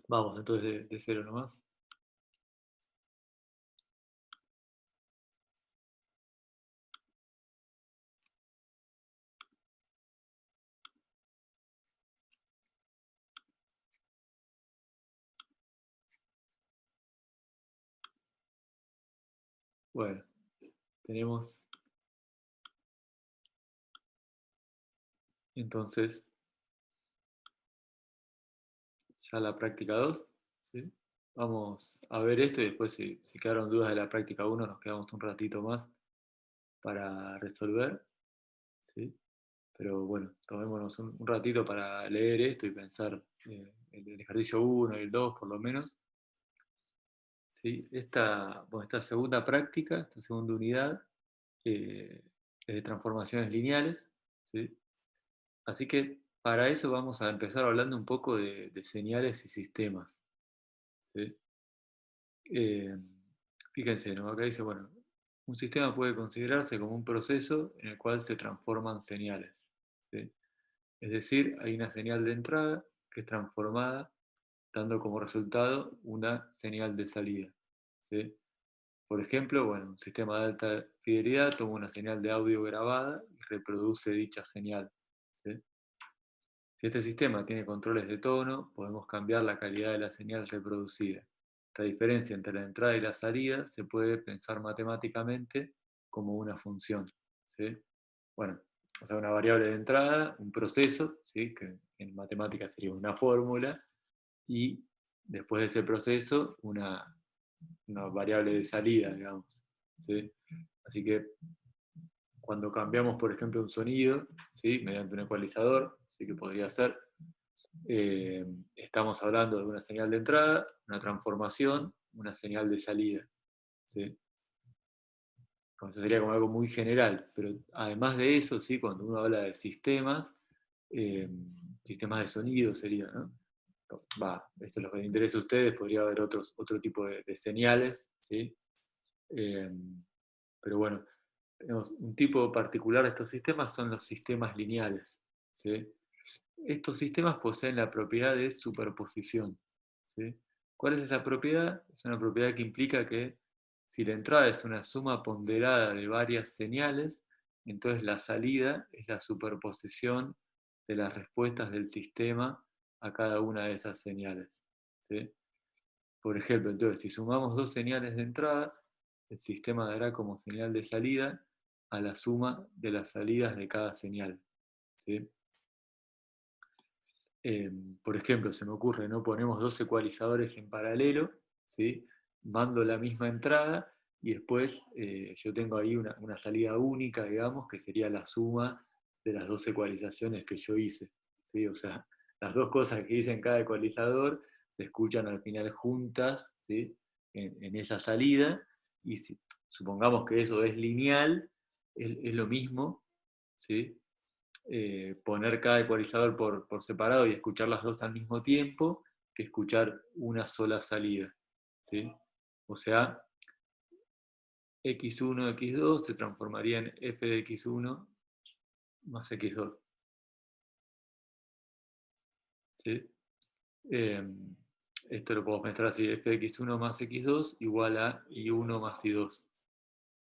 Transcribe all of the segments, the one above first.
Vamos, entonces de cero nomás. Bueno, tenemos entonces ya la práctica 2, ¿sí? Vamos a ver esto y después si quedaron dudas de la práctica 1 nos quedamos un ratito más para resolver, ¿sí? Pero bueno, tomémonos un ratito para leer esto y pensar el ejercicio 1 y el 2 por lo menos. ¿Sí? Esta segunda práctica, esta segunda unidad, es de transformaciones lineales, ¿sí? Así que para eso vamos a empezar hablando un poco de señales y sistemas, ¿sí? Eh, Fíjense, ¿no? Acá dice, bueno, un sistema puede considerarse como un proceso en el cual se transforman señales, ¿sí? Es decir, hay una señal de entrada que es transformada, dando como resultado una señal de salida, ¿sí? Por ejemplo, bueno, un sistema de alta fidelidad toma una señal de audio grabada y reproduce dicha señal, ¿sí? Si este sistema tiene controles de tono, podemos cambiar la calidad de la señal reproducida. Esta diferencia entre la entrada y la salida se puede pensar matemáticamente como una función, ¿sí? Bueno, o sea, una variable de entrada, un proceso, ¿sí? Que en matemáticas sería una fórmula, y después de ese proceso una variable de salida, digamos, ¿sí? Así que cuando cambiamos, por ejemplo, un sonido, ¿sí? Mediante un ecualizador, ¿sí? Que podría ser, estamos hablando de una señal de entrada, una transformación, una señal de salida, ¿sí? Eso sería como algo muy general, pero además de eso, ¿sí? Cuando uno habla de sistemas, eh, sistemas de sonido sería, ¿no? Esto es lo que les interesa a ustedes, podría haber otro tipo de señales, ¿sí? Eh, pero bueno, tenemos un tipo particular de estos sistemas, son los sistemas lineales, ¿sí? Estos sistemas poseen la propiedad de superposición, ¿sí? ¿Cuál es esa propiedad? Es una propiedad que implica que si la entrada es una suma ponderada de varias señales, entonces la salida es la superposición de las respuestas del sistema a cada una de esas señales, ¿sí? Por ejemplo, entonces, si sumamos dos señales de entrada, el sistema dará como señal de salida a la suma de las salidas de cada señal, ¿sí? Por ejemplo, se me ocurre, ¿no? Ponemos dos ecualizadores en paralelo, ¿sí? Mando la misma entrada y después yo tengo ahí una salida única, digamos, que sería la suma de las dos ecualizaciones que yo hice, ¿sí? O sea, las dos cosas que hice en cada ecualizador se escuchan al final juntas, ¿sí? En esa salida, y si, supongamos que eso es lineal, es lo mismo, ¿sí? Poner cada ecualizador por separado y escuchar las dos al mismo tiempo que escuchar una sola salida, ¿sí? O sea, x1, x2 se transformaría en f de x1 más x2, ¿sí? Eh, Esto lo podemos pensar así, f de x1 más x2 igual a y1 más y2,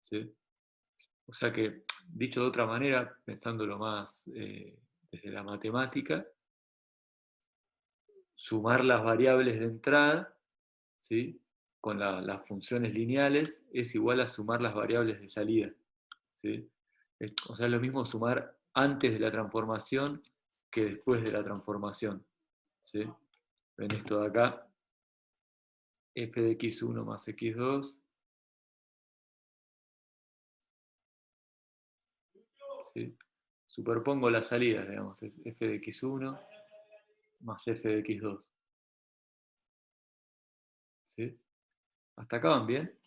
¿sí? O sea que, dicho de otra manera, pensándolo más desde la matemática, sumar las variables de entrada, ¿sí? Con las funciones lineales es igual a sumar las variables de salida, ¿sí? O sea, es lo mismo sumar antes de la transformación que después de la transformación, ¿sí? Ven esto de acá, f de x1 más x2, ¿sí? Superpongo las salidas, digamos, es f de x1 más f de x2, ¿sí? ¿Hasta acá van bien?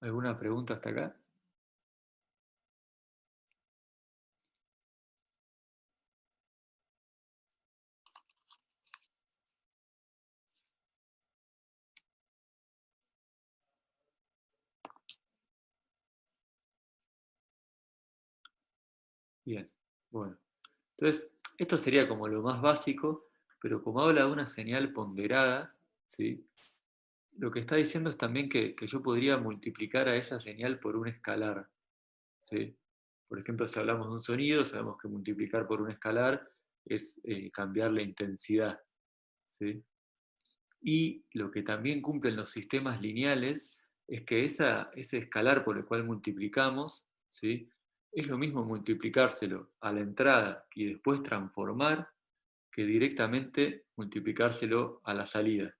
¿Alguna pregunta hasta acá? Bien, bueno. Entonces, esto sería como lo más básico, pero como habla de una señal ponderada, ¿sí? Lo que está diciendo es también que yo podría multiplicar a esa señal por un escalar, ¿sí? Por ejemplo, si hablamos de un sonido, sabemos que multiplicar por un escalar es cambiar la intensidad, ¿sí? Y lo que también cumplen los sistemas lineales es que ese escalar por el cual multiplicamos, ¿sí? Es lo mismo multiplicárselo a la entrada y después transformar que directamente multiplicárselo a la salida,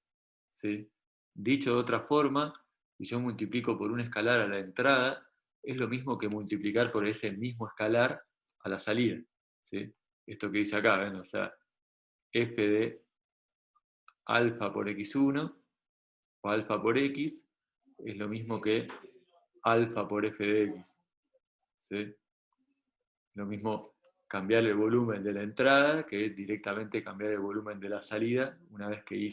¿sí? Dicho de otra forma, si yo multiplico por un escalar a la entrada, es lo mismo que multiplicar por ese mismo escalar a la salida, ¿sí? Esto que dice acá, ¿ven? O sea, f de alfa por x1 o alfa por x es lo mismo que alfa por f de x, ¿sí? Lo mismo cambiar el volumen de la entrada que directamente cambiar el volumen de la salida una vez que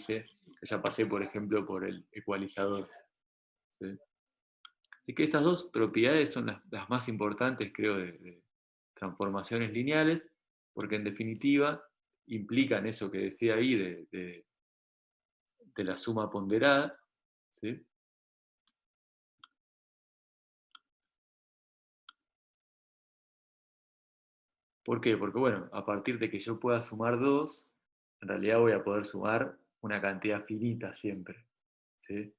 ya pasé, por ejemplo, por el ecualizador, ¿sí? Así que estas dos propiedades son las más importantes, creo, de transformaciones lineales, porque en definitiva implican eso que decía ahí de la suma ponderada, ¿sí? ¿Por qué? Porque, bueno, a partir de que yo pueda sumar dos, en realidad voy a poder sumar una cantidad finita siempre, ¿sí?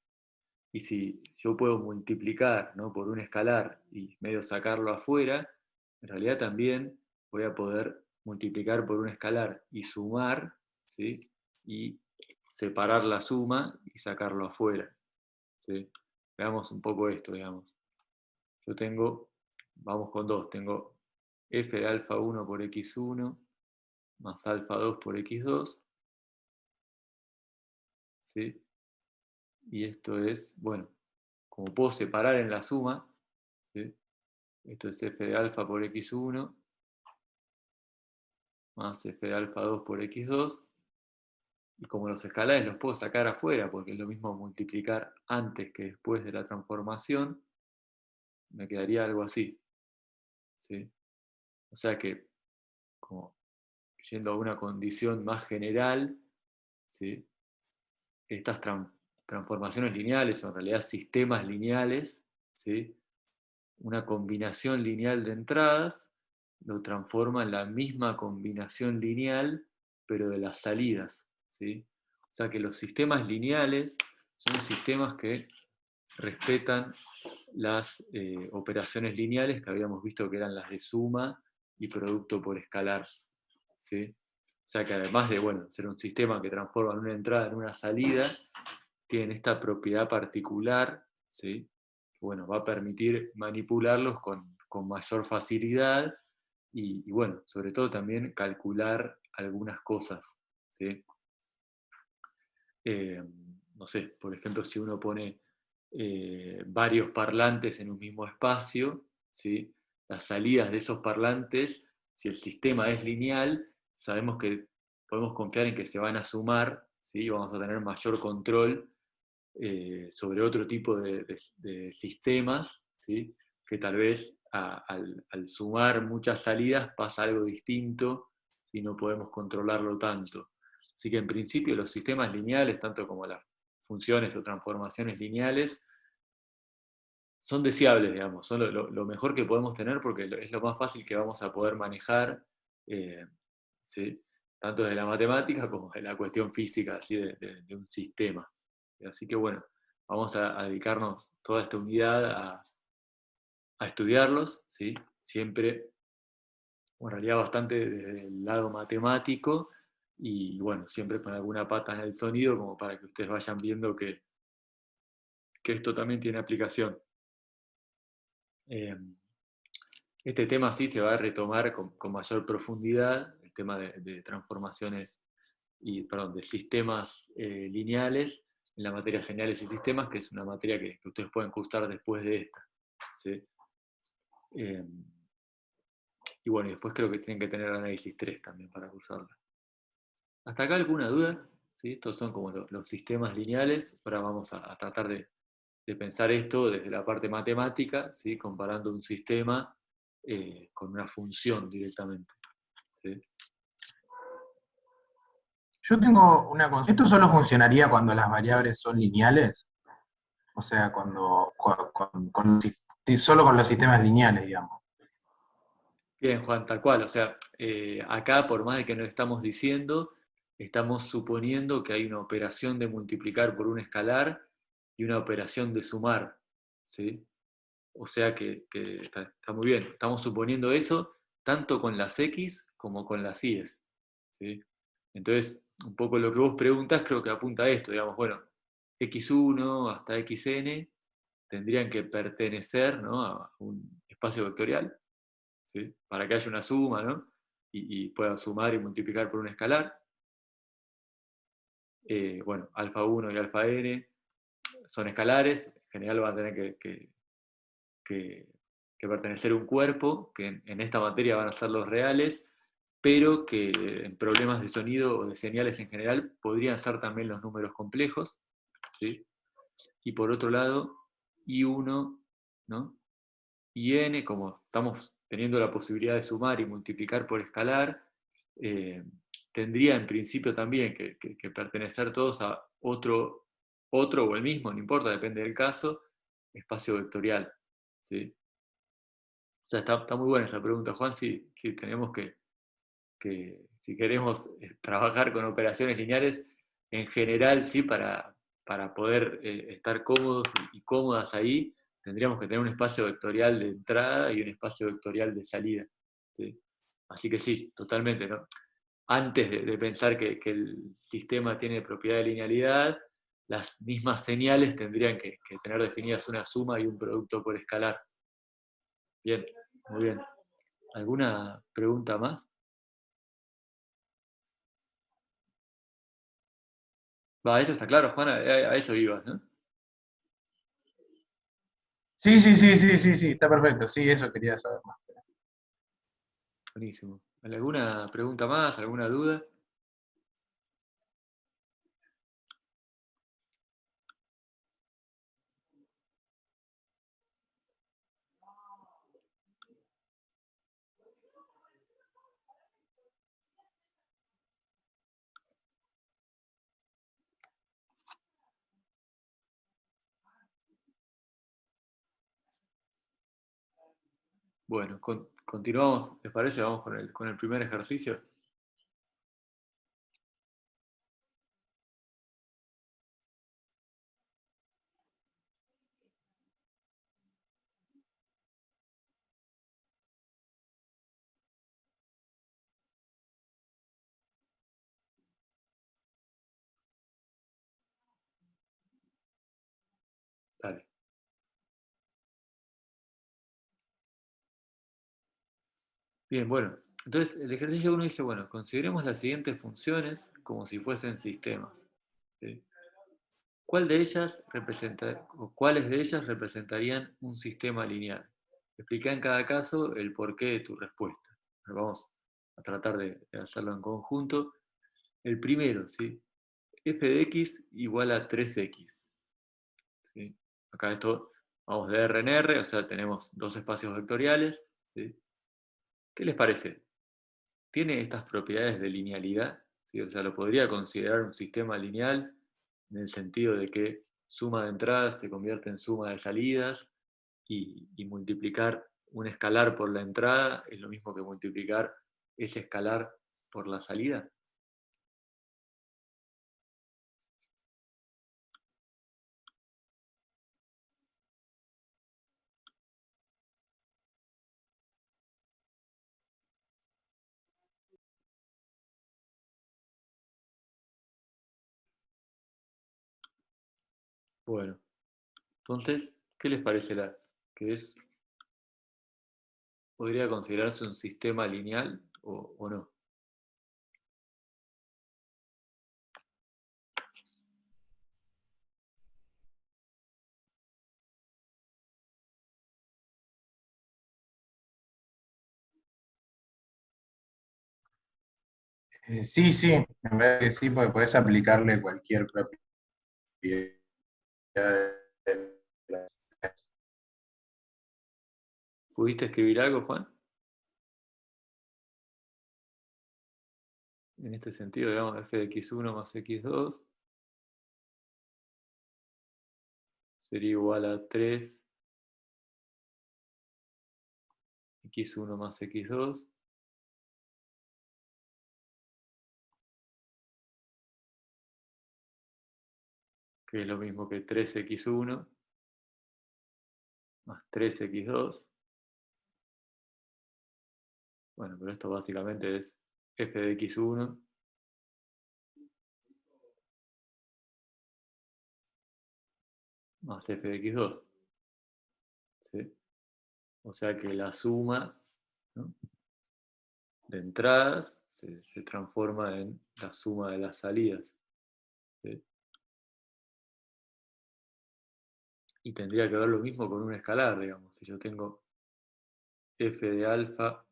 Y si yo puedo multiplicar, ¿no?, por un escalar y medio sacarlo afuera, en realidad también voy a poder multiplicar por un escalar y sumar, ¿sí? Y separar la suma y sacarlo afuera, ¿sí? Veamos un poco esto, digamos. Yo tengo, vamos con dos, tengo f de alfa 1 por x1 más alfa 2 por x2, ¿sí? Y esto es, bueno, como puedo separar en la suma, ¿sí? Esto es f de alfa por x1 más f de alfa 2 por x2. Y como los escalares los puedo sacar afuera, porque es lo mismo multiplicar antes que después de la transformación, me quedaría algo así, ¿sí? O sea que, como yendo a una condición más general, ¿sí?, estas transformaciones lineales, o en realidad sistemas lineales, ¿sí?, una combinación lineal de entradas lo transforma en la misma combinación lineal, pero de las salidas, ¿sí? O sea que los sistemas lineales son sistemas que respetan las operaciones lineales que habíamos visto que eran las de suma y producto por escalar, ¿sí? O sea que además de, bueno, ser un sistema que transforma una entrada en una salida, tienen esta propiedad particular, ¿sí?, que, bueno, va a permitir manipularlos con mayor facilidad y, bueno, sobre todo también calcular algunas cosas, ¿sí? Eh, no sé, por ejemplo, si uno pone varios parlantes en un mismo espacio, ¿sí?, las salidas de esos parlantes, si el sistema es lineal, sabemos que podemos confiar en que se van a sumar, ¿sí?, vamos a tener mayor control sobre otro tipo de sistemas, ¿sí?, que tal vez al sumar muchas salidas pasa algo distinto si no podemos controlarlo tanto. Así que en principio los sistemas lineales, tanto como las funciones o transformaciones lineales, son deseables, digamos, son lo mejor que podemos tener porque es lo más fácil que vamos a poder manejar, eh, ¿sí?, tanto desde la matemática como de la cuestión física, así de un sistema. Así que bueno, vamos a dedicarnos toda esta unidad a estudiarlos, ¿sí?, siempre, en realidad bastante desde el lado matemático y bueno, siempre con alguna pata en el sonido como para que ustedes vayan viendo que esto también tiene aplicación. Eh, este tema sí se va a retomar con mayor profundidad, el tema de transformaciones y, perdón, de sistemas lineales en la materia señales y sistemas, que es una materia que ustedes pueden cursar después de esta. ¿Sí? Y bueno, y después creo que tienen que tener análisis 3 también para cursarla. ¿Hasta acá alguna duda? ¿Sí? Estos son como los sistemas lineales. Ahora vamos a tratar de pensar esto desde la parte matemática, ¿sí? Comparando un sistema con una función directamente. ¿Sí? Yo tengo una consulta. ¿Esto solo funcionaría cuando las variables son lineales? O sea, cuando solo con los sistemas lineales, digamos. Bien, Juan, tal cual. O sea, acá, por más de que no estamos diciendo, estamos suponiendo que hay una operación de multiplicar por un escalar y una operación de sumar. ¿Sí? O sea que está muy bien. Estamos suponiendo eso tanto con las X como con las Y's. ¿Sí? Entonces, un poco lo que vos preguntas creo que apunta a esto. Digamos, bueno, x1 hasta xn tendrían que pertenecer, ¿no?, a un espacio vectorial, ¿sí? Para que haya una suma, ¿no? Y pueda sumar y multiplicar por un escalar. Bueno, alfa 1 y alfa n son escalares, en general van a tener que pertenecer a un cuerpo, que en esta materia van a ser los reales, pero que en problemas de sonido o de señales en general podrían ser también los números complejos, ¿sí? Y por otro lado, I1, ¿no? Y n, como estamos teniendo la posibilidad de sumar y multiplicar por escalar, tendría en principio también que pertenecer todos a otro o el mismo, no importa, depende del caso, espacio vectorial. ¿Sí? O sea, está muy buena esa pregunta, Juan, si tenemos si queremos trabajar con operaciones lineales, en general, sí, para poder estar cómodos y cómodas ahí, tendríamos que tener un espacio vectorial de entrada y un espacio vectorial de salida. ¿Sí? Así que sí, totalmente, ¿no? Antes de pensar que el sistema tiene propiedad de linealidad, las mismas señales tendrían que tener definidas una suma y un producto por escalar. Bien, muy bien. ¿Alguna pregunta más? Va, eso está claro, Juana, a eso ibas, ¿no? Sí, sí, sí, sí, sí, sí, está perfecto. Sí, eso quería saber más. Buenísimo. ¿Alguna pregunta más? ¿Alguna duda? Bueno, continuamos, ¿les parece? Vamos con el primer ejercicio. Dale. Bien, bueno. Entonces, el ejercicio uno dice, bueno, consideremos las siguientes funciones como si fuesen sistemas. ¿Sí? ¿Cuáles de ellas representarían un sistema lineal? Explica en cada caso el porqué de tu respuesta. Vamos a tratar de hacerlo en conjunto. El primero, ¿sí? F de x igual a 3x. ¿Sí? Acá esto, vamos de R en R, o sea, tenemos dos espacios vectoriales. ¿Sí? ¿Qué les parece? ¿Tiene estas propiedades de linealidad? ¿Sí? O sea, lo podría considerar un sistema lineal en el sentido de que suma de entradas se convierte en suma de salidas y multiplicar un escalar por la entrada es lo mismo que multiplicar ese escalar por la salida. Bueno, entonces, ¿qué les parece que podría considerarse un sistema lineal o no? Sí, sí, en verdad que sí, porque podés aplicarle cualquier propiedad de la- ¿Pudiste escribir algo, Juan? En este sentido, digamos, f de x1 más x2 sería igual a 3 x1 más x2, que es lo mismo que 3x1 más 3x2. Bueno, pero esto básicamente es f de x1 más f de x2. ¿Sí? O sea que la suma, ¿no?, de entradas se transforma en la suma de las salidas. ¿Sí? Y tendría que ver lo mismo con un escalar, digamos. Si yo tengo f de alfa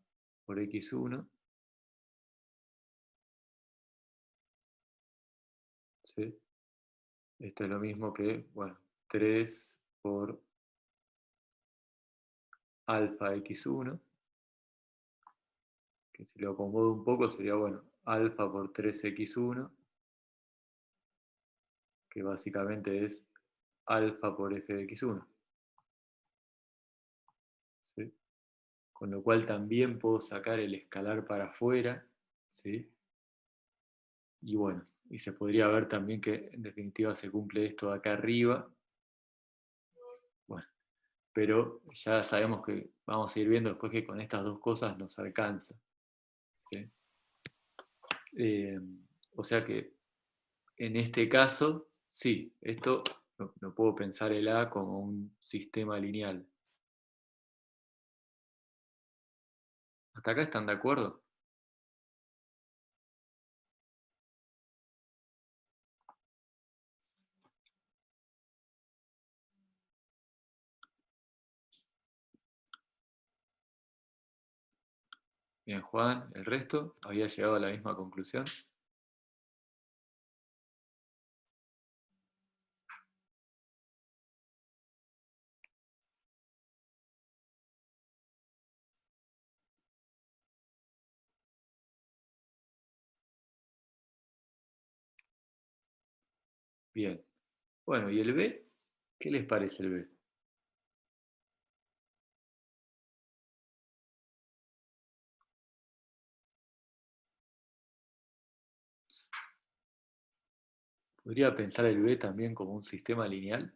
por x1, ¿sí?, esto es lo mismo que, bueno, 3 por alfa x1, que si lo acomodo un poco sería, bueno, alfa por 3x1, que básicamente es alfa por f de x1. ¿Sí? Con lo cual también puedo sacar el escalar para afuera, ¿sí? Y bueno, y se podría ver también que en definitiva se cumple esto de acá arriba. Bueno, pero ya sabemos que vamos a ir viendo después que con estas dos cosas nos alcanza. ¿Sí? Eh, o sea que en este caso, sí, esto no puedo pensar el A como un sistema lineal. ¿Hasta acá están de acuerdo? Bien, Juan, el resto había llegado a la misma conclusión. Bien. Bueno, ¿y el B? ¿Qué les parece el B? ¿Podría pensar el B también como un sistema lineal?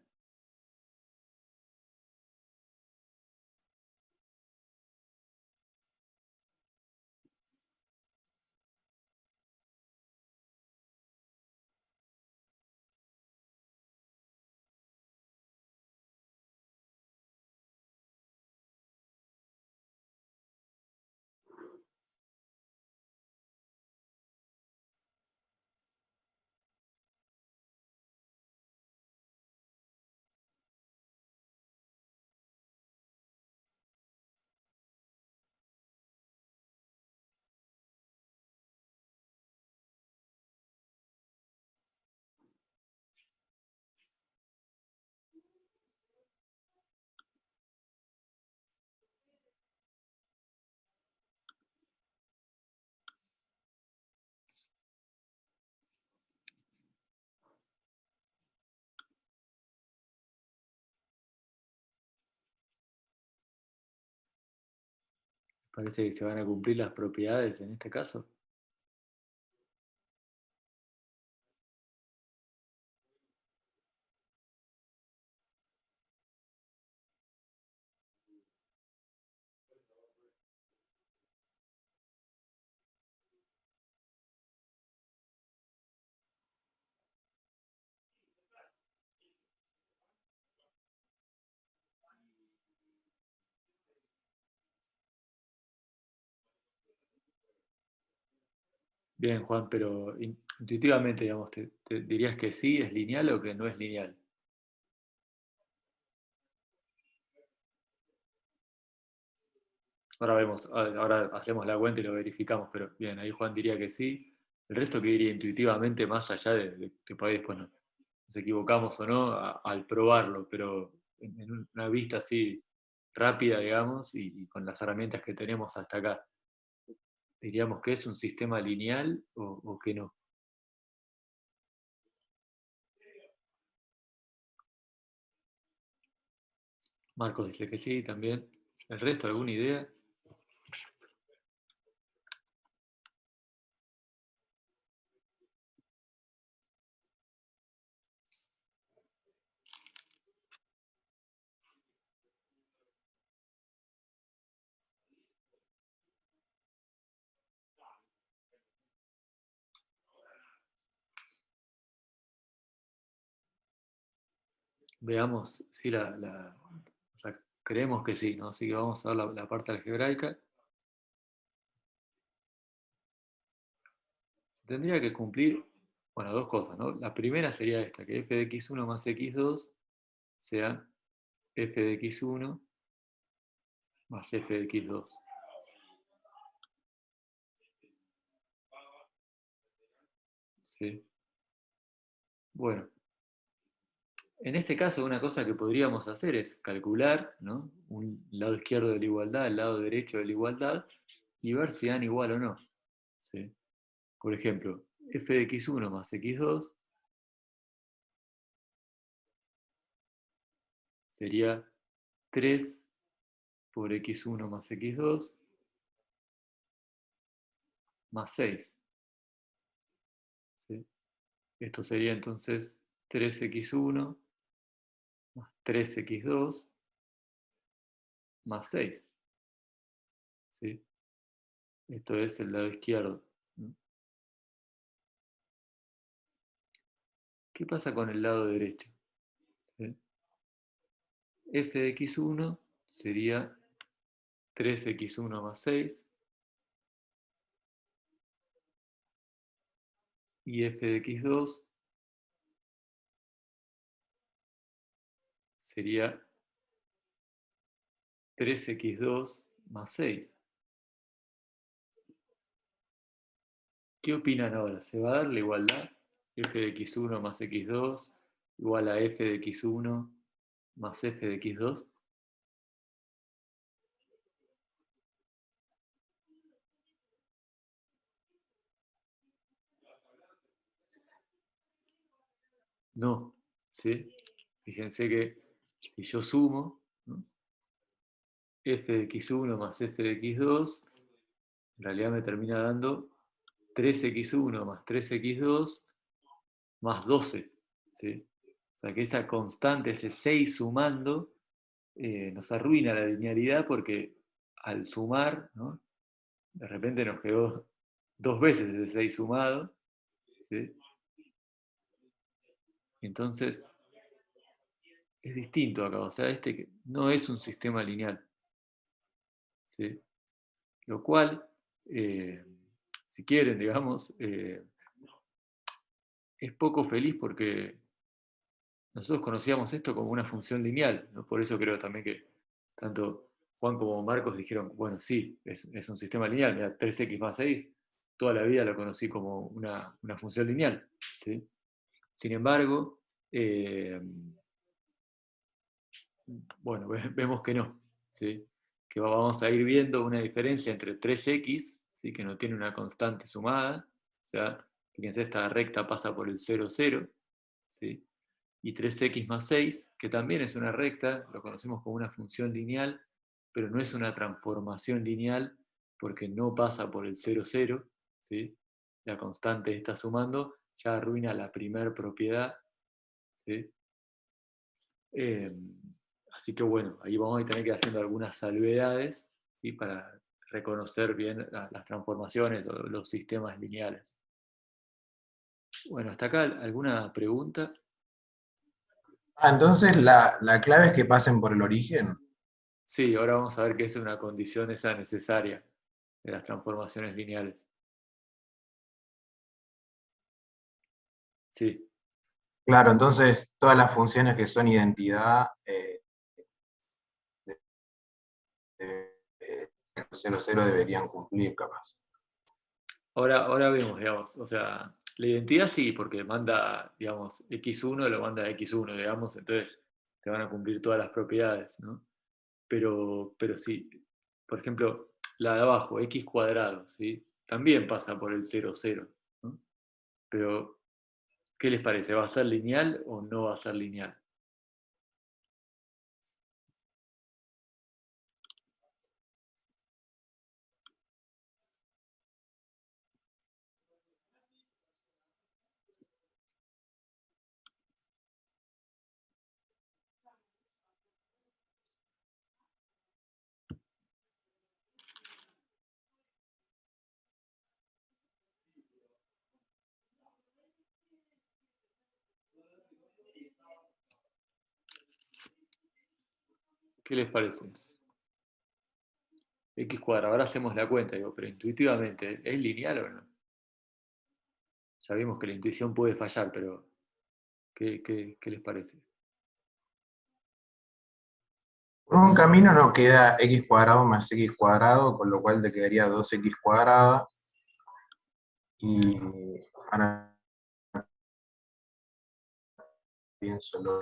Parece que se van a cumplir las propiedades en este caso. Bien, Juan, pero intuitivamente, digamos, ¿te dirías que sí es lineal o que no es lineal? Ahora vemos, ahora hacemos la cuenta y lo verificamos, pero bien, ahí Juan diría que sí. El resto que diría intuitivamente, más allá de por ahí después nos equivocamos o no al probarlo, pero en una vista así rápida, digamos, y con las herramientas que tenemos hasta acá, diríamos que es un sistema lineal o que no. Marcos dice que sí también. ¿El resto alguna idea? Veamos si o sea, creemos que sí, ¿no? Así que vamos a ver la parte algebraica. Tendría que cumplir, bueno, dos cosas, ¿no? La primera sería esta, que f de x1 más x2 sea f de x1 más f de x2. ¿Sí? Bueno, en este caso una cosa que podríamos hacer es calcular, ¿no? Un lado izquierdo de la igualdad, el lado derecho de la igualdad, y ver si dan igual o no. ¿Sí? Por ejemplo, f de x1 más x2 sería 3 por x1 más x2 más 6. ¿Sí? Esto sería entonces 3x1 más 3x2 más 6. ¿Sí? Esto es el lado izquierdo. ¿Qué pasa con el lado derecho? ¿Sí? F de x1 sería 3x1 más 6 y f de x2 sería 3x2 más 6. ¿Qué opinan ahora? ¿Se va a dar la igualdad? F de x1 más x2 igual a f de x1 más f de x2. No, ¿sí? Fíjense que si yo sumo, ¿no? F de x1 más f de x2, en realidad me termina dando 3x1 más 3x2 más 12. ¿Sí? O sea que esa constante, ese 6 sumando, nos arruina la linealidad porque al sumar, ¿no? De repente nos quedó dos veces ese 6 sumado. ¿Sí? Entonces, es distinto acá. O sea, este que no es un sistema lineal. ¿Sí? Lo cual, eh, si quieren, digamos, es poco feliz porque nosotros conocíamos esto como una función lineal, ¿no? Por eso creo también que tanto Juan como Marcos dijeron, bueno, sí, es un sistema lineal, mira, 3x más 6, toda la vida lo conocí como una función lineal. ¿Sí? Sin embargo, bueno, vemos que no. ¿Sí? Que vamos a ir viendo una diferencia entre 3x, ¿sí? Que no tiene una constante sumada, o sea, fíjense, esta recta pasa por el 0, 0, ¿sí? Y 3x más 6, que también es una recta, lo conocemos como una función lineal, pero no es una transformación lineal porque no pasa por el 0, 0, ¿sí? La constante está sumando, ya arruina la primer propiedad. ¿Sí? Eh, Así que bueno, ahí vamos a tener que ir haciendo algunas salvedades, ¿sí? Para reconocer bien las transformaciones o los sistemas lineales. Bueno, hasta acá, ¿alguna pregunta? Entonces la clave es que pasen por el origen. Sí, ahora vamos a ver qué es una condición esa necesaria de las transformaciones lineales. Sí, Claro, entonces todas las funciones que son identidad de 0, 0 deberían cumplir, capaz. ahora vemos, digamos, o sea, la identidad sí, porque manda, digamos, x1 lo manda a x1, digamos, entonces se van a cumplir todas las propiedades, ¿no? Pero sí, por ejemplo, la de abajo, x cuadrado, ¿sí? También pasa por el 0, 0, ¿no? Pero, ¿qué les parece? ¿Va a ser lineal o no va a ser lineal? ¿Qué les parece? X cuadrado, ahora hacemos la cuenta, digo, pero intuitivamente, ¿es lineal o no? Ya vimos que la intuición puede fallar, pero ¿qué les parece? Por un camino no queda x cuadrado más x cuadrado, con lo cual te quedaría 2x cuadrada. Y ahora pienso lo...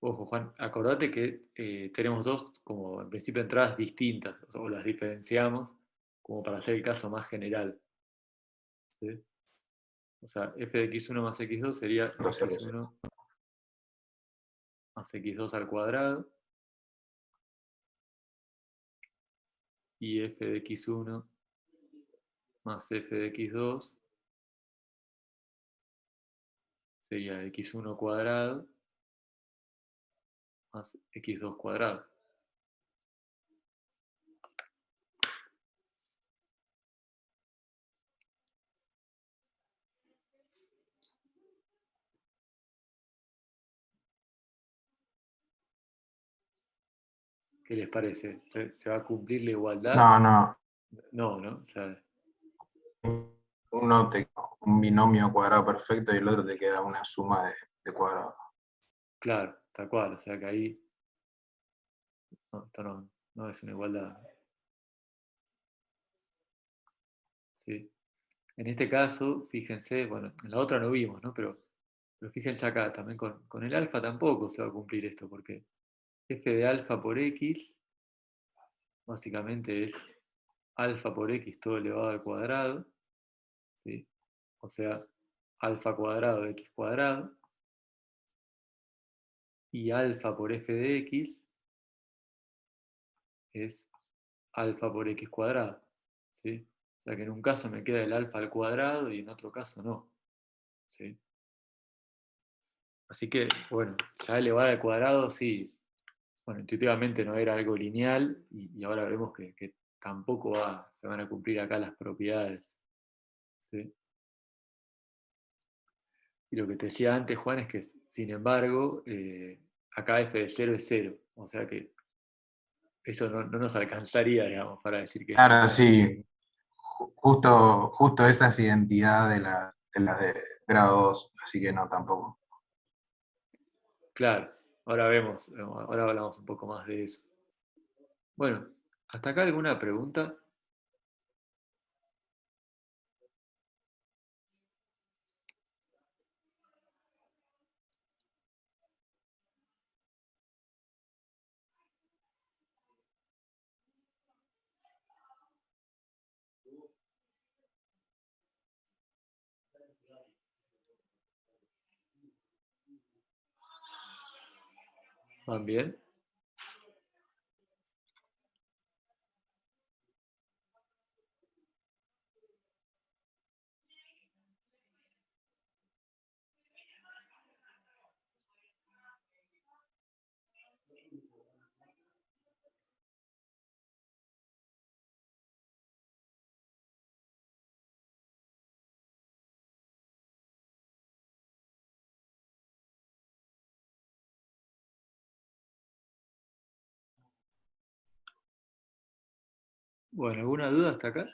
Ojo, Juan, acordate que tenemos dos, como en principio, entradas distintas, o las diferenciamos como para hacer el caso más general, ¿sí? O sea, f de x1 más x2 sería Entonces, x1 más x2 al cuadrado, y f de x1 más f de x2 sería x1 cuadrado más x2 cuadrado. ¿Qué les parece? ¿Se va a cumplir la igualdad? no, no. No, ¿no? O sea, Uno te un binomio cuadrado perfecto y el otro te queda una suma de cuadrados. claro, tal cual, o sea que ahí no, esto no es una igualdad, ¿sí? En este caso, fíjense, bueno, en la otra no vimos, ¿no? Pero fíjense acá, también con el alfa tampoco se va a cumplir esto, porque f de alfa por x básicamente es alfa por x todo elevado al cuadrado, ¿sí? O sea, alfa cuadrado de x cuadrado, y alfa por f de x es alfa por x cuadrado, ¿sí? O sea que en un caso me queda el alfa al cuadrado y en otro caso no, ¿sí? Así que, bueno, ya elevado al cuadrado sí, bueno, intuitivamente no era algo lineal y ahora vemos que tampoco se van a cumplir acá las propiedades, ¿sí? Y lo que te decía antes, Juan, es que, sin embargo, acá f de 0 es 0, o sea que eso no nos alcanzaría, digamos, para decir que es Claro, lineal. sí, justo esa es identidad de las de grado 2, así que no, tampoco. Claro, ahora vemos, ahora hablamos un poco más de eso. Bueno, ¿hasta acá alguna pregunta? ¿Van bien? Bueno, ¿alguna duda hasta acá?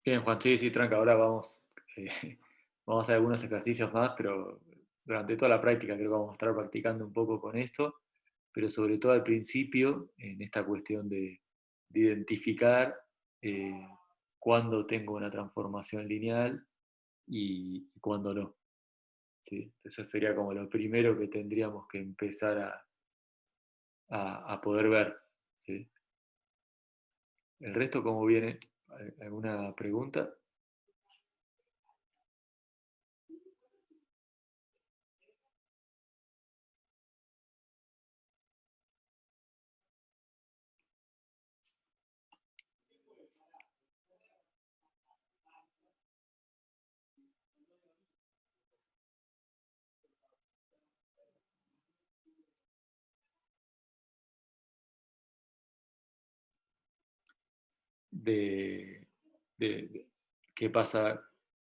Bien, Juan, sí, sí, tranca, ahora vamos vamos a hacer algunos ejercicios más, pero durante toda la práctica creo que vamos a estar practicando un poco con esto, pero sobre todo al principio, en esta cuestión de identificar eh, cuándo tengo una transformación lineal y cuándo no. ¿Sí? Eso sería como lo primero que tendríamos que empezar a poder ver. ¿Sí? El resto, ¿cómo viene? ¿Alguna pregunta? De, qué pasa,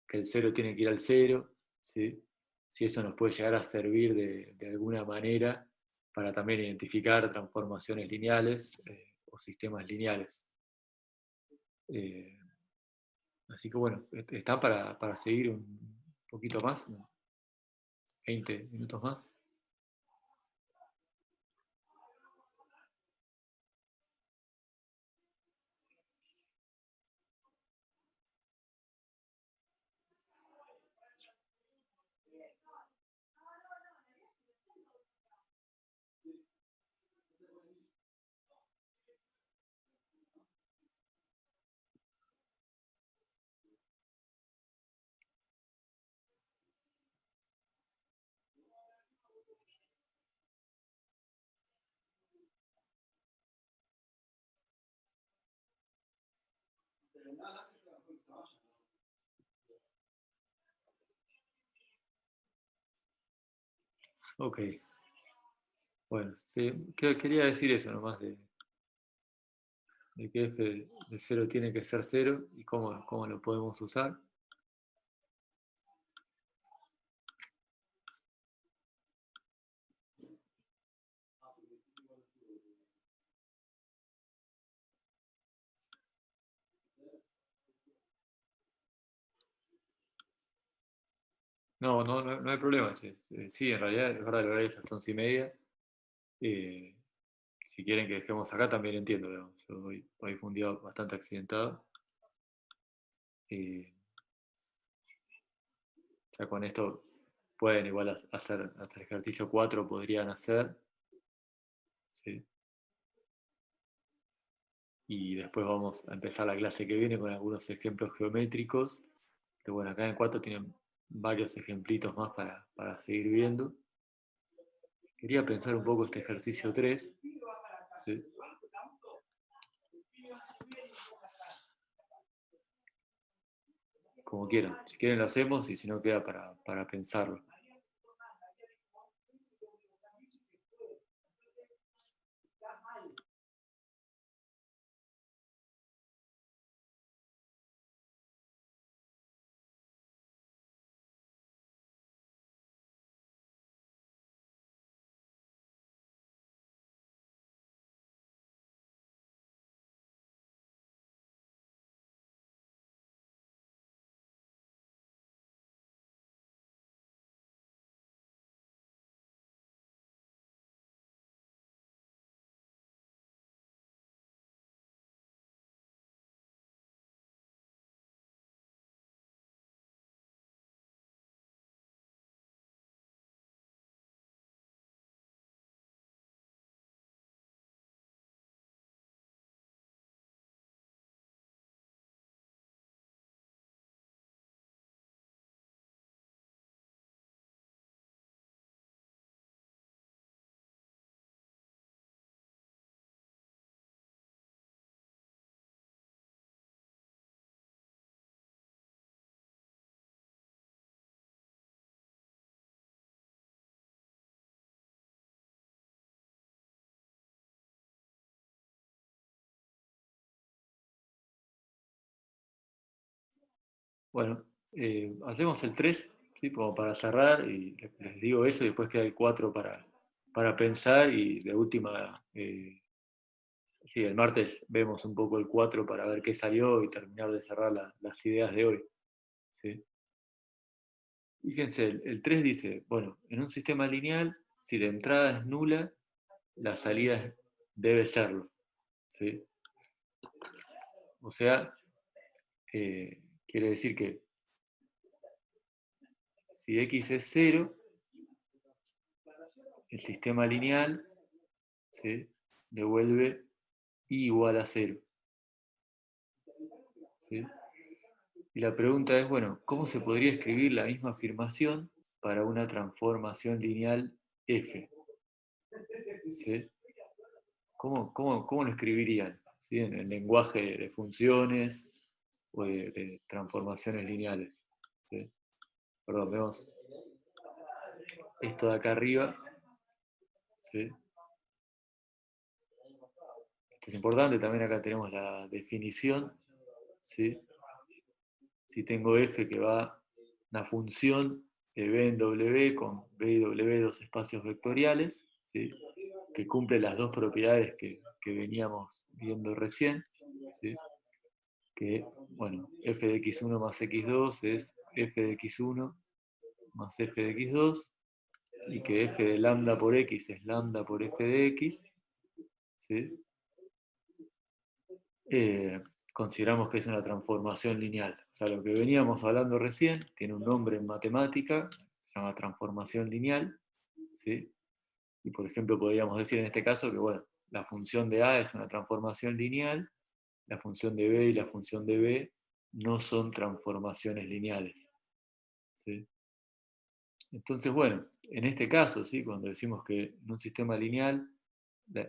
que el cero tiene que ir al cero, ¿sí? Si eso nos puede llegar a servir de alguna manera para también identificar transformaciones lineales o sistemas lineales. Eh, Así que bueno, están para seguir un poquito más, ¿no? 20 minutos más. Ok, bueno, sí, quería decir eso nomás de que f de cero tiene que ser cero y cómo lo podemos usar. No hay problema, che. Sí, en realidad es verdad, el horario es hasta 11:30. Eh, si quieren que dejemos acá también entiendo, digamos. Yo hoy fue un día bastante accidentado. Eh, ya con esto pueden igual hacer hasta el ejercicio 4 podrían hacer. ¿Sí? Y después vamos a empezar la clase que viene con algunos ejemplos geométricos. Que bueno, acá en el 4 tienen varios ejemplitos más para seguir viendo. Quería pensar un poco este ejercicio 3. ¿Sí? Como quieran. Si quieren lo hacemos y si no queda para pensarlo. Bueno, hacemos el 3, ¿sí? Como para cerrar y les digo eso y después queda el 4 para pensar y de última, sí, el martes vemos un poco el 4 para ver qué salió y terminar de cerrar las ideas de hoy. ¿Sí? Fíjense, el 3 dice, bueno, en un sistema lineal, si la entrada es nula, la salida debe serlo. ¿Sí? O sea, quiere decir que si x es 0, el sistema lineal, ¿sí?, devuelve y igual a 0. ¿Sí? Y la pregunta es, bueno, ¿cómo se podría escribir la misma afirmación para una transformación lineal f? ¿Sí? ¿Cómo lo escribirían? ¿Sí? En el lenguaje de funciones o de transformaciones lineales. ¿Sí? Perdón, vemos esto de acá arriba. ¿Sí? Esto es importante, también acá tenemos la definición. ¿Sí? Si tengo f que va una función de b en w con b y w dos espacios vectoriales, ¿sí?, que cumple las dos propiedades que veníamos viendo recién, ¿sí?, que, bueno, f de x1 más x2 es f de x1 más f de x2, y que f de lambda por x es lambda por f de x, ¿sí? Consideramos que es una transformación lineal. O sea, lo que veníamos hablando recién tiene un nombre en matemática, se llama transformación lineal, ¿sí? Y por ejemplo podríamos decir en este caso que, bueno, la función de A es una transformación lineal, la función de B y la función de B no son transformaciones lineales. ¿Sí? Entonces, bueno, en este caso, ¿sí?, cuando decimos que en un sistema lineal,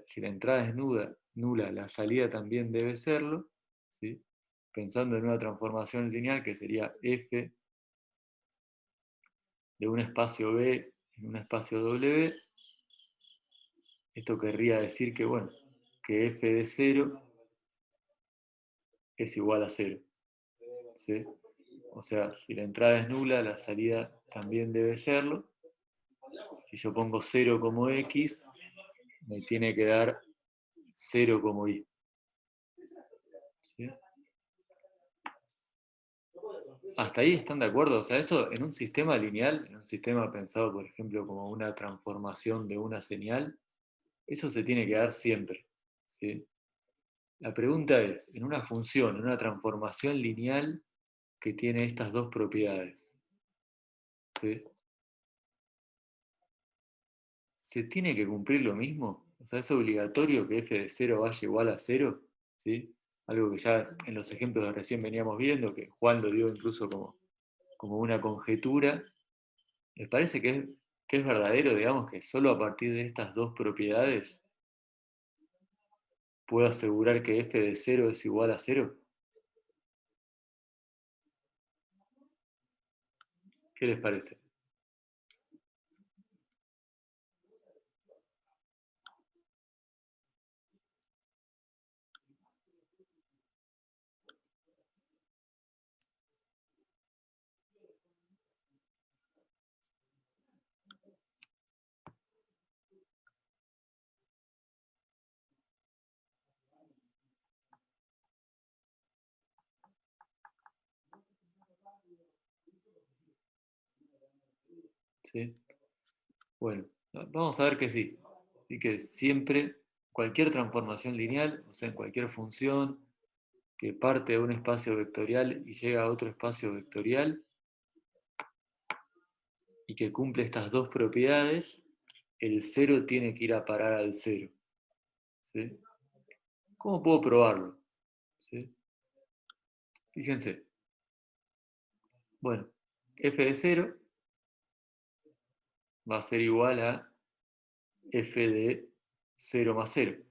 si la entrada es nula, la salida también debe serlo, ¿sí?, pensando en una transformación lineal que sería f de un espacio B en un espacio W, esto querría decir que, bueno, que f de 0 es igual a 0. ¿Sí? O sea, si la entrada es nula, la salida también debe serlo. Si yo pongo 0 como x, me tiene que dar 0 como y. ¿Sí? ¿Hasta ahí están de acuerdo? O sea, eso en un sistema lineal, en un sistema pensado, por ejemplo, como una transformación de una señal, eso se tiene que dar siempre. ¿Sí? La pregunta es, en una función, en una transformación lineal que tiene estas dos propiedades, ¿sí?, ¿se tiene que cumplir lo mismo? O sea, ¿es obligatorio que f de 0 vaya igual a 0? ¿Sí? Algo que ya en los ejemplos de recién veníamos viendo, que Juan lo dio incluso como una conjetura. ¿Les parece que es verdadero, digamos, que solo a partir de estas dos propiedades puedo asegurar que f de 0 es igual a 0? ¿Qué les parece? ¿Sí? Bueno, vamos a ver que sí. Y que siempre, cualquier transformación lineal, o sea, en cualquier función que parte de un espacio vectorial y llega a otro espacio vectorial y que cumple estas dos propiedades, el 0 tiene que ir a parar al 0. ¿Sí? ¿Cómo puedo probarlo? ¿Sí? Fíjense. Bueno, f de 0 va a ser igual a f de 0 más 0.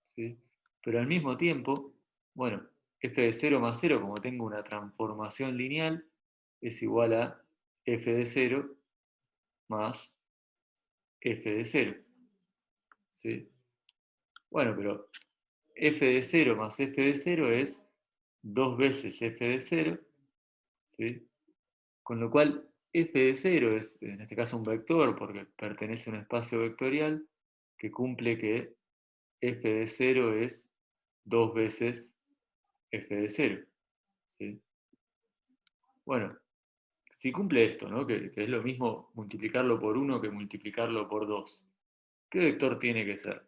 ¿Sí? Pero al mismo tiempo, bueno, f de 0 más 0, como tengo una transformación lineal, es igual a f de 0 más f de 0. ¿Sí? Bueno, pero f de 0 más f de 0 es 2 veces f de 0, ¿sí? Con lo cual f de 0 es, en este caso, un vector porque pertenece a un espacio vectorial que cumple que f de 0 es 2 veces f de 0. ¿Sí? Bueno, si cumple esto, ¿no? Que es lo mismo multiplicarlo por 1 que multiplicarlo por 2, ¿qué vector tiene que ser?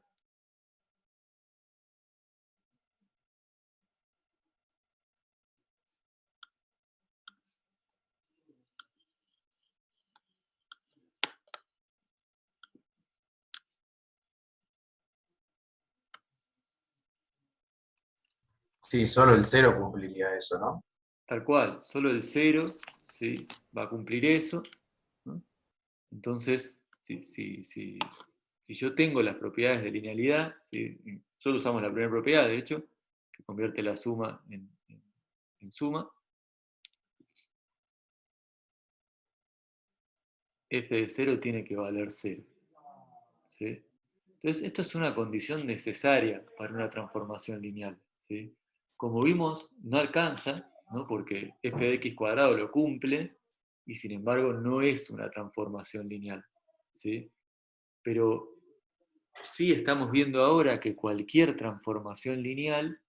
Sí, solo el cero cumpliría eso, ¿no? Tal cual, solo el 0, ¿sí? Va a cumplir eso, ¿no? Entonces, si yo tengo las propiedades de linealidad, ¿sí? Solo usamos la primera propiedad, de hecho, que convierte la suma en suma, f de 0 tiene que valer 0. ¿Sí? Entonces, esto es una condición necesaria para una transformación lineal. ¿Sí? Como vimos, no alcanza, ¿no? Porque f de x cuadrado lo cumple y sin embargo no es una transformación lineal. ¿Sí? Pero sí estamos viendo ahora que cualquier transformación lineal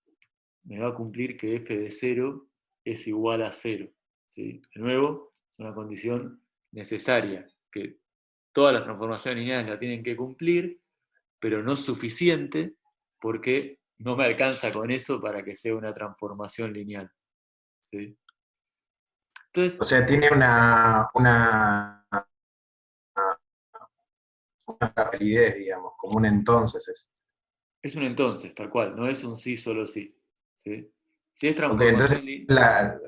me va a cumplir que f de 0 es igual a 0. ¿Sí? De nuevo, es una condición necesaria, que todas las transformaciones lineales la tienen que cumplir, pero no suficiente porque no me alcanza con eso para que sea una transformación lineal. ¿Sí? O Entonces, sea, tiene una validez, digamos, como un entonces es. es un entonces, tal cual, no es un sí, solo sí. ¿Sí? Si es Ok, entonces transformación lineal,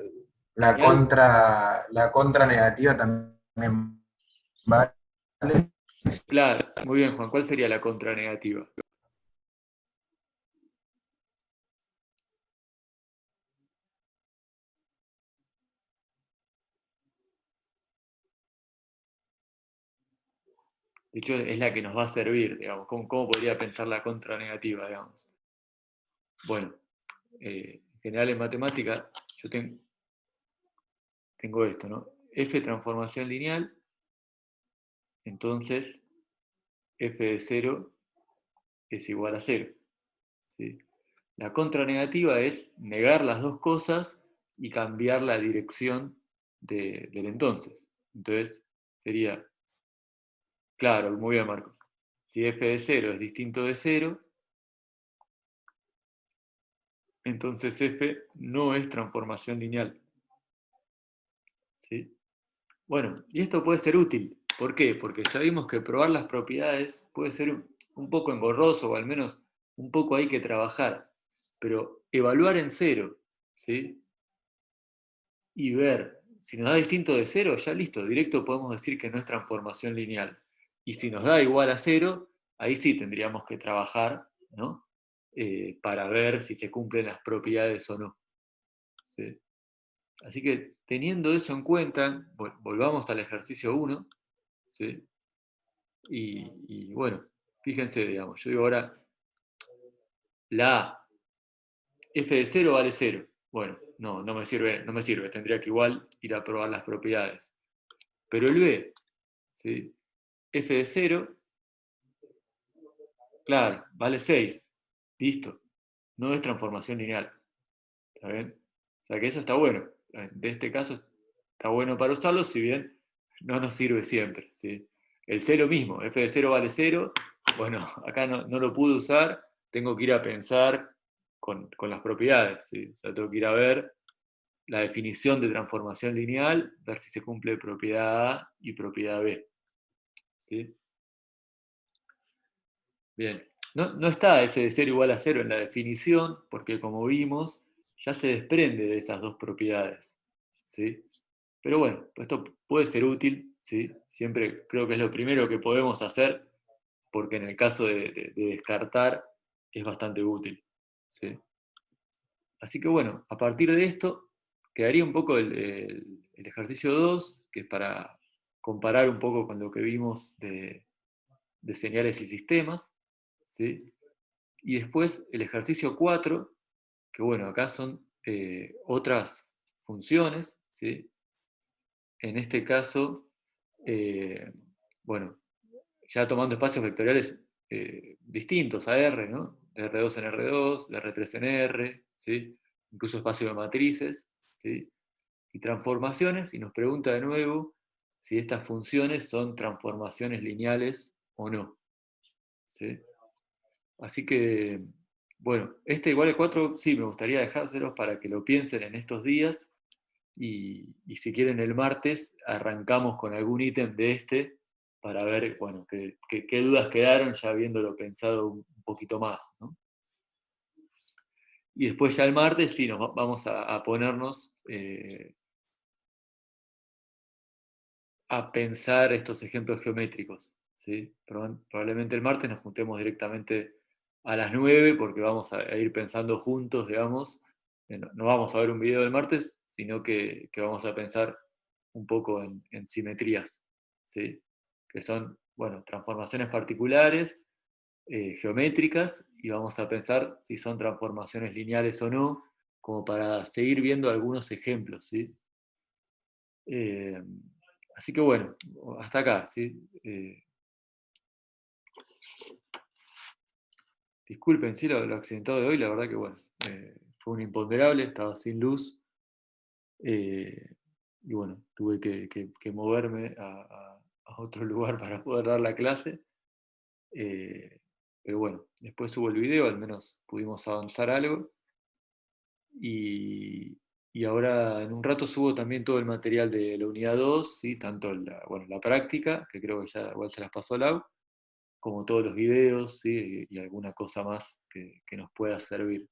la contra negativa también vale. claro, muy bien, Juan, ¿cuál sería la contra negativa? De hecho, es la que nos va a servir, digamos. ¿Cómo podría pensar la contra negativa, digamos? Bueno, en general en matemática yo tengo esto, ¿no? F transformación lineal, entonces f de 0 es igual a 0. ¿Sí? La contra negativa es negar las dos cosas y cambiar la dirección del entonces. Entonces sería, claro, muy bien Marcos, si f de 0 es distinto de 0, entonces f no es transformación lineal. ¿Sí? Bueno, y esto puede ser útil. ¿Por qué? Porque sabemos que probar las propiedades puede ser un poco engorroso o al menos un poco hay que trabajar. Pero evaluar en 0, ¿sí? Y ver si nos da distinto de 0, ya listo, directo podemos decir que no es transformación lineal. Y si nos da igual a 0, ahí sí tendríamos que trabajar, ¿no? Para ver si se cumplen las propiedades o no. ¿Sí? Así que teniendo eso en cuenta, volvamos al ejercicio 1, ¿sí? Y bueno, fíjense, digamos, yo digo ahora, la A, f de 0 vale 0. Bueno, no me sirve, tendría que igual ir a probar las propiedades. Pero el B, ¿sí? F de 0, claro, vale 6. Listo. No es transformación lineal. ¿Está bien? O sea que eso está bueno. De este caso está bueno para usarlo, si bien no nos sirve siempre. ¿Sí? El 0 mismo, f de 0 vale 0. Bueno, acá no lo pude usar, tengo que ir a pensar con las propiedades. ¿Sí? O sea, tengo que ir a ver la definición de transformación lineal, ver si se cumple propiedad A y propiedad B. ¿Sí? Bien. No está f de 0 igual a 0 en la definición, porque como vimos, ya se desprende de esas dos propiedades. ¿Sí? Pero bueno, esto puede ser útil, ¿sí? Siempre creo que es lo primero que podemos hacer, porque en el caso de descartar es bastante útil. ¿Sí? Así que bueno, a partir de esto, quedaría un poco el ejercicio 2, que es para comparar un poco con lo que vimos de señales y sistemas. ¿Sí? Y después el ejercicio 4, que bueno, acá son otras funciones, ¿sí? En este caso, eh, bueno, ya tomando espacios vectoriales distintos a R, ¿no? De R2 en R2, de R3 en R, ¿sí? Incluso espacio de matrices, ¿sí? y transformaciones, y nos pregunta de nuevo si estas funciones son transformaciones lineales o no. ¿Sí? Así que, bueno, este igual a 4 sí, me gustaría dejárselos para que lo piensen en estos días, y si quieren el martes arrancamos con algún ítem de este para ver, bueno, qué dudas quedaron ya habiéndolo pensado un poquito más, ¿no? Y después ya el martes sí nos vamos a ponernos a pensar estos ejemplos geométricos, ¿sí? Probablemente el martes nos juntemos directamente a las 9 porque vamos a ir pensando juntos, digamos. No vamos a ver un video del martes, sino que vamos a pensar un poco en simetrías, ¿sí? Que son, bueno, transformaciones particulares, geométricas, y vamos a pensar si son transformaciones lineales o no, como para seguir viendo algunos ejemplos, ¿sí? Eh, Así que bueno, hasta acá, ¿sí? Disculpen, sí, lo accidentado de hoy, la verdad que bueno, fue un imponderable, estaba sin luz, eh, y bueno, tuve que moverme a otro lugar para poder dar la clase, eh, pero bueno, después subo el video, al menos pudimos avanzar algo, y, y ahora en un rato subo también todo el material de la unidad 2, ¿sí? Tanto bueno, la práctica, que creo que ya igual se las pasó Lau, como todos los videos, ¿sí? Y alguna cosa más que nos pueda servir.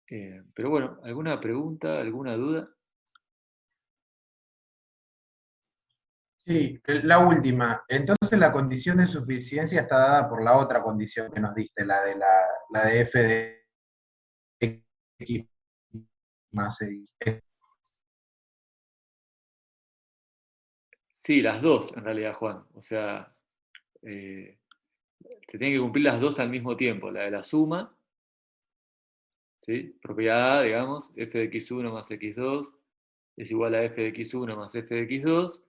Pero bueno, ¿alguna pregunta, alguna duda? Sí, la última. Entonces la condición de suficiencia está dada por la otra condición que nos diste, la de f de x más x. Sí, las dos en realidad, Juan. O sea, se tienen que cumplir las dos al mismo tiempo. La de la suma, ¿sí? Propiedad A, digamos, f de x1 más x2 es igual a f de x1 más f de x2.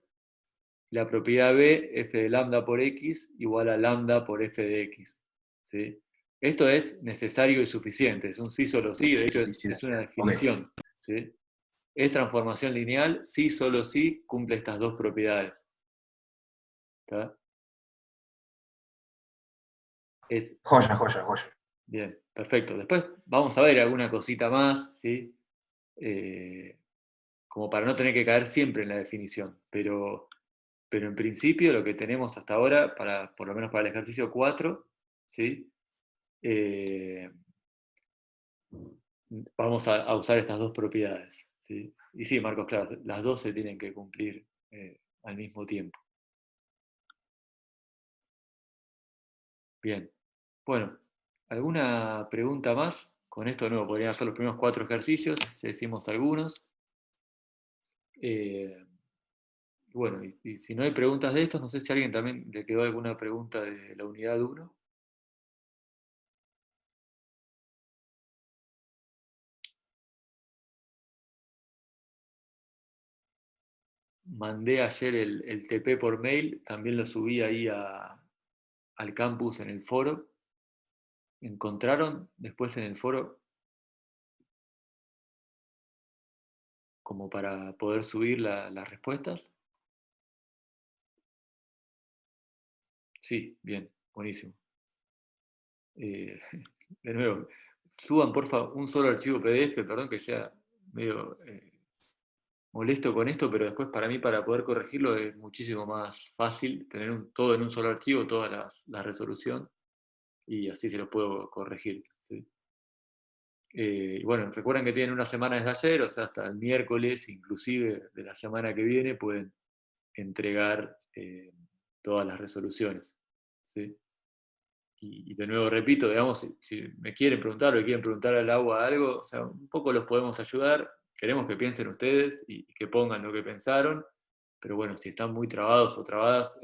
La propiedad B, f de lambda por x, igual a lambda por f de x. ¿Sí? Esto es necesario y suficiente, es un sí solo sí, de hecho es una Suficiencia. Ok. definición. ¿Sí? Es transformación lineal, sí solo sí cumple estas dos propiedades. ¿Está? Es Joya, joya, joya. bien, perfecto. Después vamos a ver alguna cosita más, ¿sí? Eh, como para no tener que caer siempre en la definición, pero en principio lo que tenemos hasta ahora, por lo menos para el ejercicio 4, ¿sí? Eh, vamos a usar estas dos propiedades, ¿sí? Y sí, Marcos, claro, las dos se tienen que cumplir al mismo tiempo. Bien. Bueno, ¿alguna pregunta más? Con esto de nuevo podrían hacer los primeros 4 ejercicios, ya hicimos algunos. Eh, bueno, y si no hay preguntas de estos, no sé si a alguien también le quedó alguna pregunta de la unidad 1. Mandé ayer el TP por mail, también lo subí ahí al campus en el foro. ¿Encontraron después en el foro como para poder subir las respuestas? Sí, bien, buenísimo. Eh, de nuevo, suban porfa un solo archivo PDF, perdón que sea medio molesto con esto, pero después para mí para poder corregirlo es muchísimo más fácil tener todo en un solo archivo, toda la resolución, y así se los puedo corregir. ¿Sí? Y bueno, recuerden que tienen una semana desde ayer, o sea, hasta el miércoles, inclusive de la semana que viene, pueden entregar todas las resoluciones. ¿Sí? Y de nuevo repito, digamos, si me quieren preguntar o quieren preguntar al agua algo, o sea, un poco los podemos ayudar. Queremos que piensen ustedes y que pongan lo que pensaron, pero bueno, si están muy trabados o trabadas,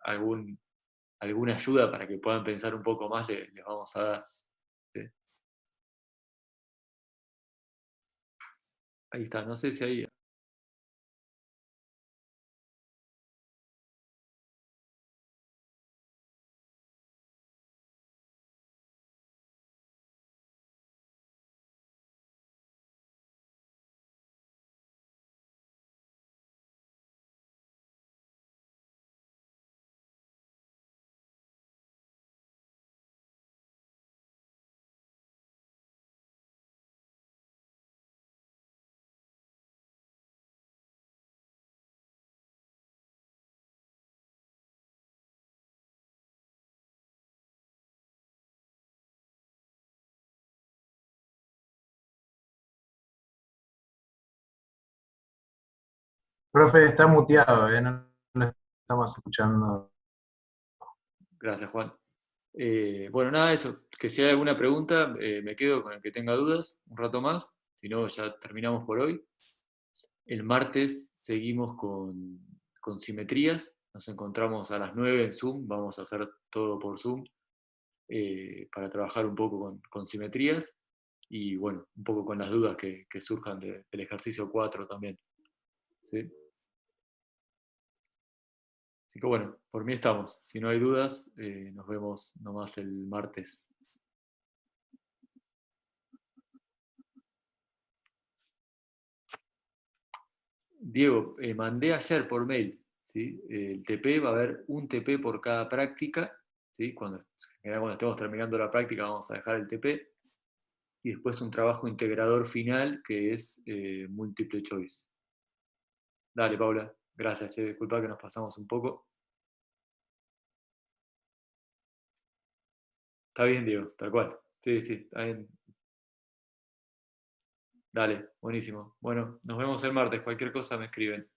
alguna ayuda para que puedan pensar un poco más les vamos a dar. ¿Sí? Ahí está, no sé si hay Profe, está muteado, no lo estamos escuchando. Gracias, Juan. Bueno, nada, eso. Que si hay alguna pregunta, me quedo con el que tenga dudas un rato más. Si no, ya terminamos por hoy. El martes seguimos con simetrías. Nos encontramos a las 9 en Zoom. Vamos a hacer todo por Zoom para trabajar un poco con simetrías y, bueno, un poco con las dudas que surjan del ejercicio 4 también. ¿Sí? Así que, bueno, por mí estamos. Si no hay dudas, nos vemos nomás el martes. Diego, mandé ayer por mail, ¿sí? El TP, va a haber un TP por cada práctica, ¿sí? En general, cuando estemos terminando la práctica vamos a dejar el TP, y después un trabajo integrador final que es múltiple choice. Dale, Paula, gracias, che, disculpa que nos pasamos un poco. Está bien, Diego, tal cual. Sí, sí, está bien. Dale, buenísimo. Bueno, nos vemos el martes, cualquier cosa me escriben.